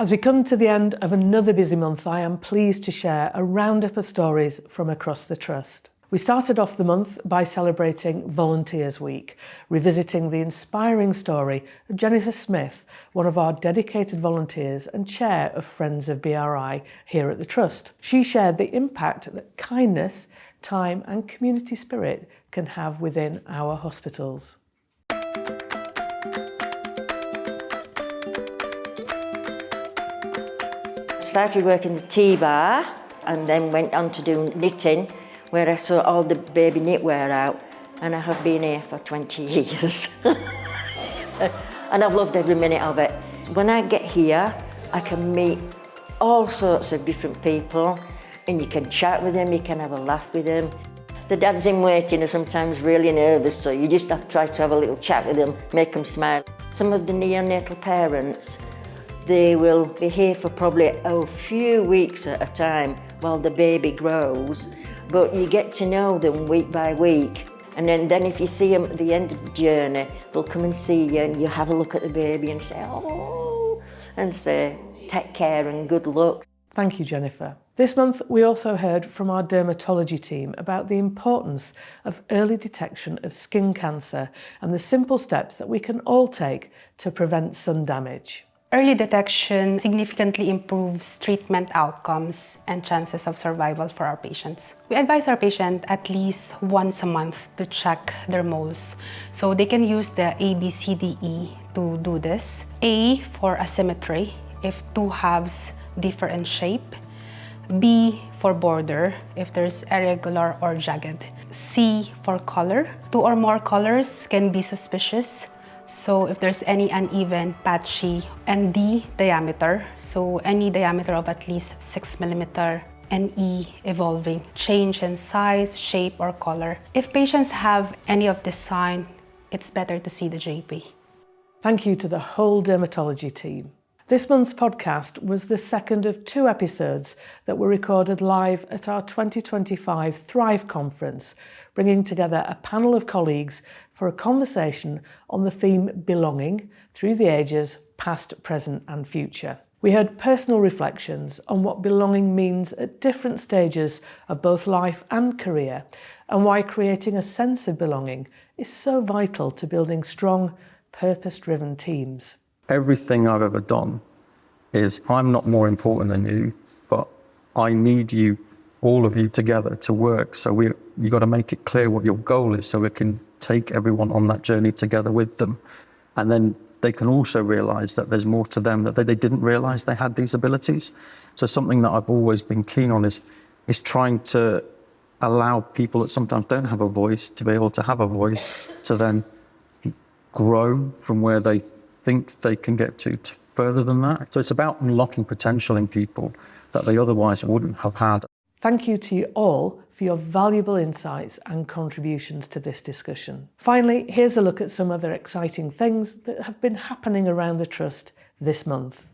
As we come to the end of another busy month, I am pleased to share a roundup of stories from across the Trust. We started off the month by celebrating Volunteers Week, revisiting the inspiring story of Jennifer Smith, one of our dedicated volunteers and chair of Friends of BRI here at the Trust. She shared the impact that kindness, time and community spirit can have within our hospitals. Started working the tea bar and then went on to do knitting, where I saw all the baby knitwear out, and I have been here for 20 years. And I've loved every minute of it. When I get here, I can meet all sorts of different people, and you can chat with them, you can have a laugh with them. The dads in waiting are sometimes really nervous, so you just have to try to have a little chat with them, make them smile. Some of the neonatal parents, they will be here for probably a few weeks at a time while the baby grows, but you get to know them week by week. And then if you see them at the end of the journey, they'll come and see you and you have a look at the baby and say, oh, and say, take care and good luck. Thank you, Jennifer. This month, we also heard from our dermatology team about the importance of early detection of skin cancer and the simple steps that we can all take to prevent sun damage. Early detection significantly improves treatment outcomes and chances of survival for our patients. We advise our patient at least once a month to check their moles. So they can use the ABCDE to do this. A for asymmetry, if two halves differ in shape. B for border, if there's irregular or jagged. C for color. Two or more colors can be suspicious. So if there's any uneven, patchy, and D, diameter. So any diameter of at least 6 millimeter. And E, evolving, change in size, shape, or color. If patients have any of this sign, it's better to see the GP. Thank you to the whole dermatology team. This month's podcast was the second of 2 episodes that were recorded live at our 2025 Thrive conference, bringing together a panel of colleagues for a conversation on the theme belonging through the ages, past, present and future. We heard personal reflections on what belonging means at different stages of both life and career, and why creating a sense of belonging is so vital to building strong, purpose-driven teams. Everything I've ever done is, I'm not more important than you, but I need you, all of you together to work. So you got to make it clear what your goal is so we can take everyone on that journey together with them. And then they can also realize that there's more to them, that they didn't realize they had these abilities. So something that I've always been keen on is trying to allow people that sometimes don't have a voice to be able to have a voice, to then grow from where they think they can get to further than that. So it's about unlocking potential in people that they otherwise wouldn't have had. Thank you to you all for your valuable insights and contributions to this discussion. Finally, here's a look at some other exciting things that have been happening around the Trust this month.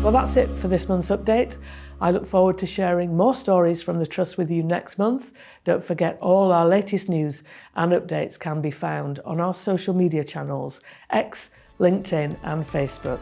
Well, that's it for this month's update. I look forward to sharing more stories from the Trust with you next month. Don't forget, all our latest news and updates can be found on our social media channels, X, LinkedIn and Facebook.